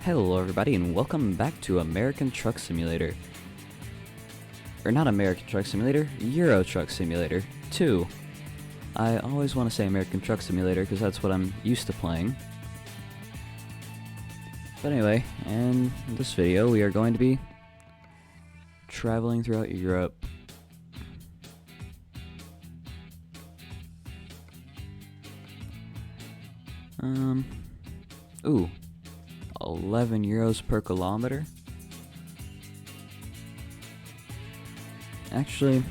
Hello everybody and welcome back to American Truck Simulator. Or not American Truck Simulator, Euro Truck Simulator 2. I always want to say American Truck Simulator because that's what I'm used to playing. But anyway, in this video we are going to be traveling throughout Europe. Ooh. 11 euros per kilometer. Actually,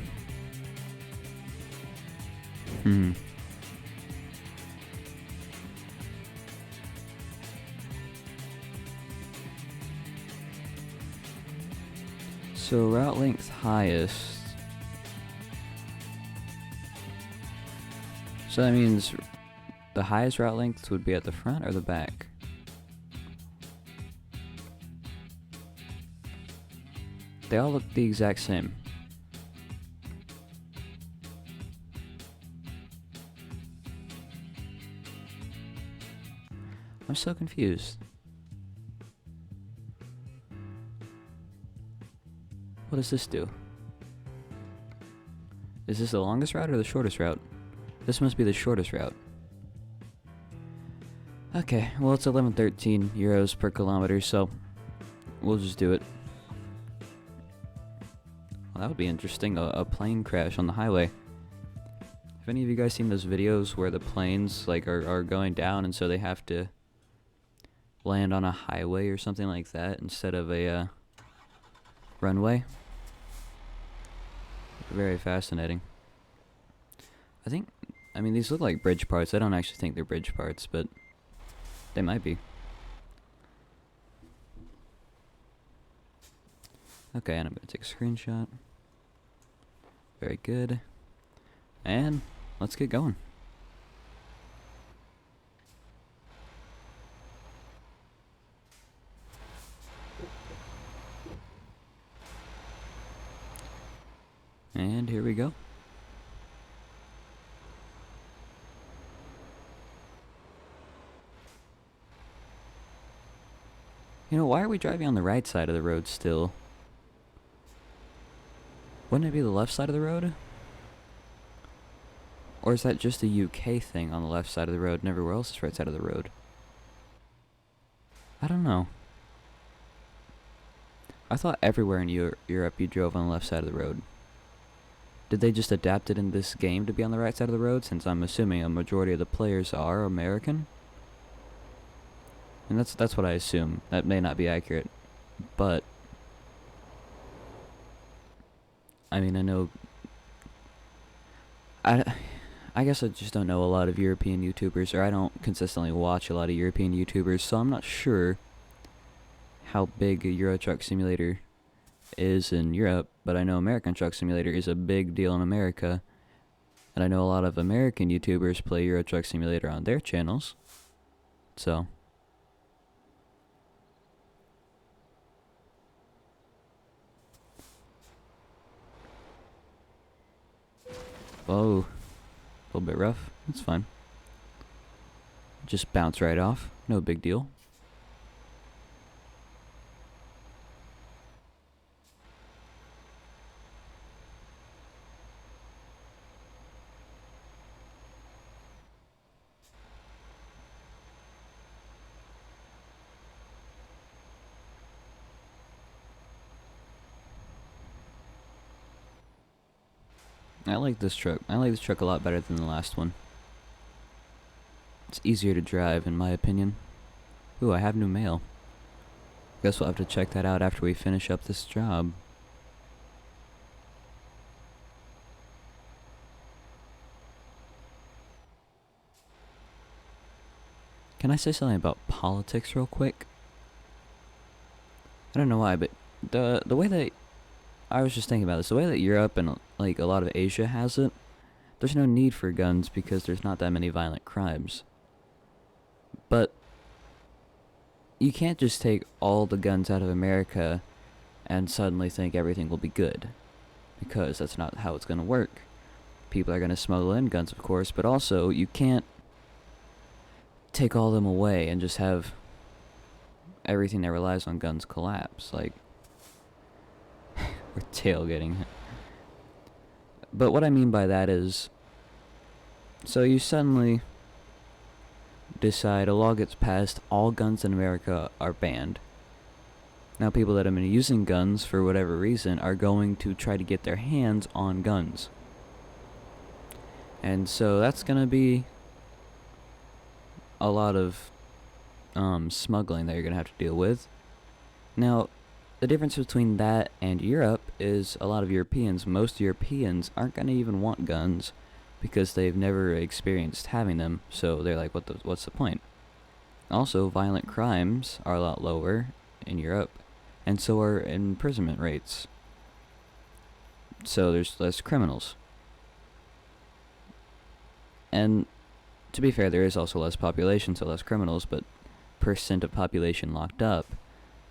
so route length highest. So that means the highest route length would be at the front or the back? They all look the exact same. I'm so confused. What does this do? Is this the longest route or the shortest route? This must be the shortest route. Okay, well it's 11.13 euros per kilometer, so we'll just do it. Well, that would be interesting, a plane crash on the highway. Have any of you guys seen those videos where the planes are going down and so they have to land on a highway or something like that instead of a runway? Very fascinating. I mean these look like bridge parts. I don't actually think they're bridge parts, but they might be. Okay, and I'm going to take a screenshot. Very good. And let's get going. And here we go. You know, why are we driving on the right side of the road still? Wouldn't it be the left side of the road? Or is that just a UK thing on the left side of the road and everywhere else is right side of the road? I don't know. I thought everywhere in Europe you drove on the left side of the road. Did they just adapt it in this game to be on the right side of the road, since I'm assuming a majority of the players are American? And that's what I assume. That may not be accurate, but I mean, I guess I just don't know a lot of European YouTubers, or I don't consistently watch a lot of European YouTubers, so I'm not sure how big a Euro Truck Simulator is in Europe, but I know American Truck Simulator is a big deal in America, and I know a lot of American YouTubers play Euro Truck Simulator on their channels, so whoa, a little bit rough. That's fine. Just bounce right off. No big deal. I like this truck. I like this truck a lot better than the last one. It's easier to drive, in my opinion. Ooh, I have new mail. Guess we'll have to check that out after we finish up this job. Can I say something about politics real quick? I don't know why, but the way that I was just thinking about this, the way that Europe and like a lot of Asia has it, there's no need for guns because there's not that many violent crimes. But you can't just take all the guns out of America and suddenly think everything will be good, because that's not how it's going to work. People are going to smuggle in guns, of course, but also you can't take all of them away and just have everything that relies on guns collapse. Like, we're tailgating. But what I mean by that is, so you suddenly decide a law gets passed, all guns in America are banned. Now people that have been using guns for whatever reason are going to try to get their hands on guns. And so that's going to be a lot of smuggling that you're going to have to deal with. Now, the difference between that and Europe is a lot of Europeans, most Europeans aren't going to even want guns because they've never experienced having them, so they're like, what's the point? Also, violent crimes are a lot lower in Europe, and so are imprisonment rates. So there's less criminals. And to be fair, there is also less population, so less criminals, but percent of population locked up,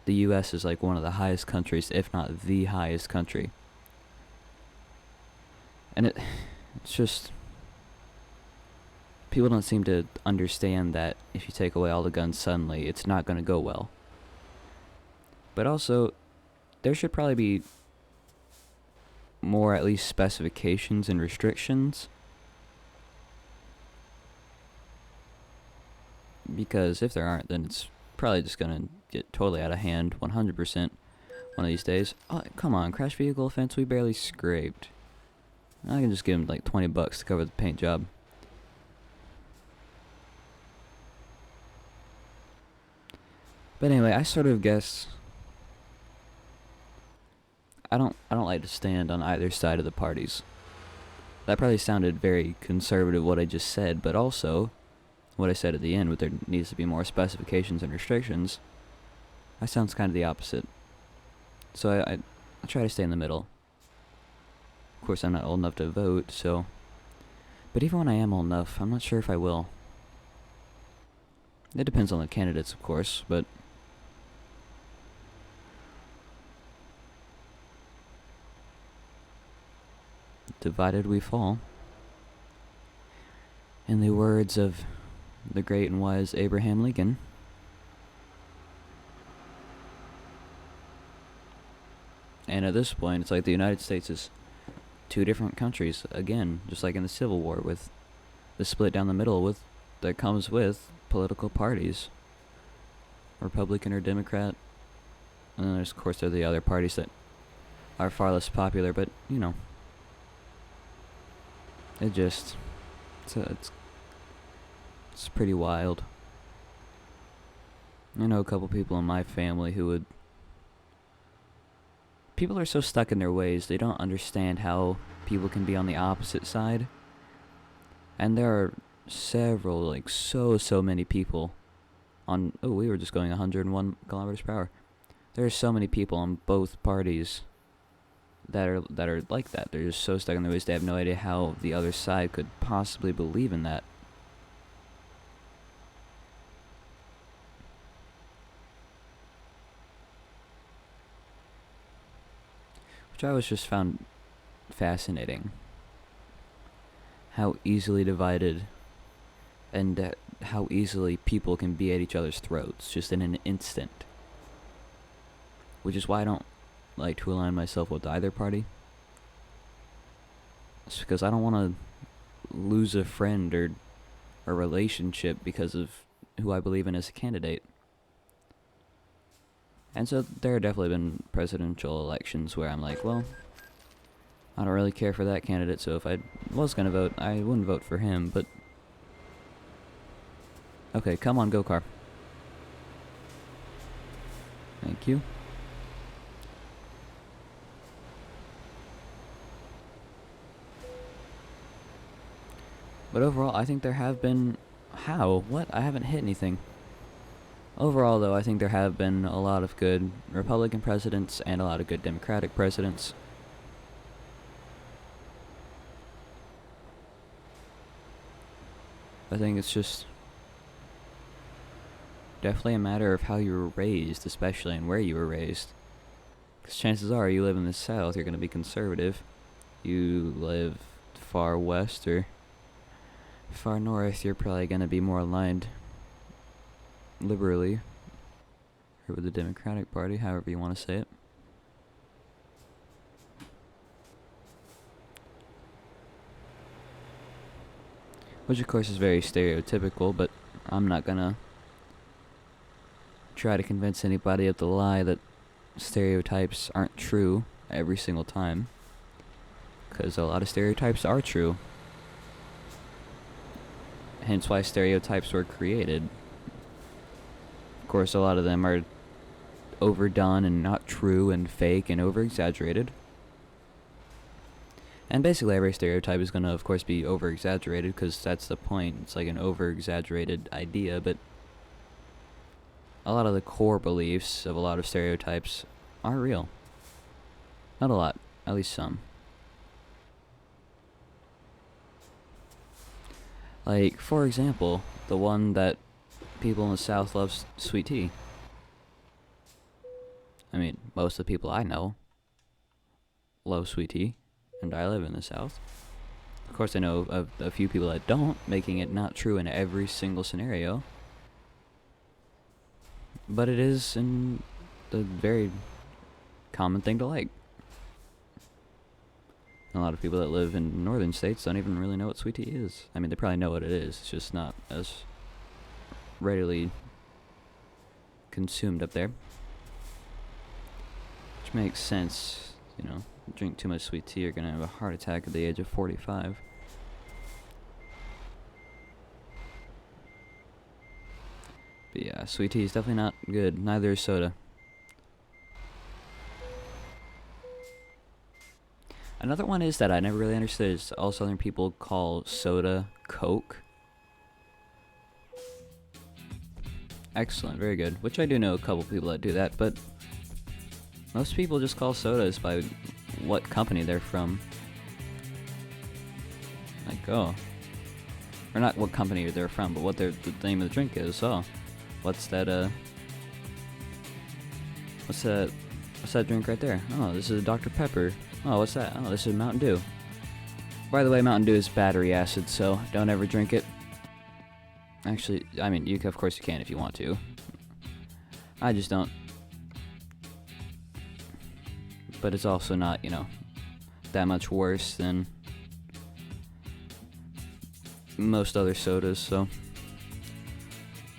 the US is like one of the highest countries, if not the highest country. And it's just, people don't seem to understand that if you take away all the guns suddenly, it's not going to go well. But also, there should probably be more, at least, specifications and restrictions. Because if there aren't, then it's probably just going to get totally out of hand 100% one of these days. Oh, come on, crash vehicle offense, we barely scraped. I can just give him like $20 to cover the paint job. But anyway, I sort of guess I don't like to stand on either side of the parties. That probably sounded very conservative what I just said, but also what I said at the end, with there needs to be more specifications and restrictions, that sounds kind of the opposite. So I try to stay in the middle. Of course, I'm not old enough to vote, so... But even when I am old enough, I'm not sure if I will. It depends on the candidates, of course, but... Divided we fall. In the words of the great and wise Abraham Lincoln. And at this point, it's like the United States is two different countries, again, just like in the Civil War, with the split down the middle with that comes with political parties. Republican or Democrat. And then there's, of course, there are the other parties that are far less popular, but, you know. It just... It's pretty wild. I know a couple people in my family who would... People are so stuck in their ways, they don't understand how people can be on the opposite side. And there are several, like, so many people on... Oh, we were just going 101 kilometers per hour. There are so many people on both parties that are like that. They're just so stuck in their ways, they have no idea how the other side could possibly believe in that. Which I always just found fascinating. How easily divided and how easily people can be at each other's throats just in an instant. Which is why I don't like to align myself with either party. It's because I don't want to lose a friend or a relationship because of who I believe in as a candidate. And so there have definitely been presidential elections where I'm like, well, I don't really care for that candidate, so if I was going to vote, I wouldn't vote for him, but... Okay, come on, go car. Thank you. But overall, I think there have been... How? What? I haven't hit anything. Overall, though, I think there have been a lot of good Republican presidents and a lot of good Democratic presidents. I think it's just definitely a matter of how you were raised, especially, and where you were raised. Because chances are, you live in the South, you're going to be conservative. You live far west or far north, you're probably going to be more aligned liberally, or with the Democratic Party, however you want to say it. Which of course is very stereotypical, but I'm not gonna try to convince anybody of the lie that stereotypes aren't true every single time. Because a lot of stereotypes are true. Hence why stereotypes were created. Of course, a lot of them are overdone and not true and fake and over-exaggerated. And basically every stereotype is going to, of course, be over-exaggerated, because that's the point. It's like an over-exaggerated idea, but a lot of the core beliefs of a lot of stereotypes are real. Not a lot, at least some. Like, for example, the one that people in the South love sweet tea. I mean, most of the people I know love sweet tea, and I live in the South. Of course, I know of a few people that don't, making it not true in every single scenario. But it is a very common thing to like. A lot of people that live in northern states don't even really know what sweet tea is. I mean, they probably know what it is, it's just not as readily consumed up there. Which makes sense, you know. Drink too much sweet tea, you're gonna have a heart attack at the age of 45. But yeah, sweet tea is definitely not good, neither is soda. Another one is that I never really understood is all southern people call soda Coke. Excellent, very good. Which I do know a couple people that do that, but most people just call sodas by what company they're from. Like, oh. Or not what company they're from, but what the name of the drink is. Oh. What's that drink right there? Oh, this is a Dr. Pepper. Oh, what's that? Oh, this is Mountain Dew. By the way, Mountain Dew is battery acid, so don't ever drink it. Actually, I mean, of course you can if you want to. I just don't. But it's also not, you know, that much worse than most other sodas, so.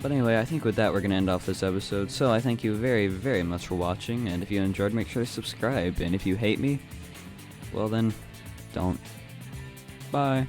But anyway, I think with that we're going to end off this episode. So I thank you very, very much for watching, and if you enjoyed, make sure to subscribe. And if you hate me, well then, don't. Bye.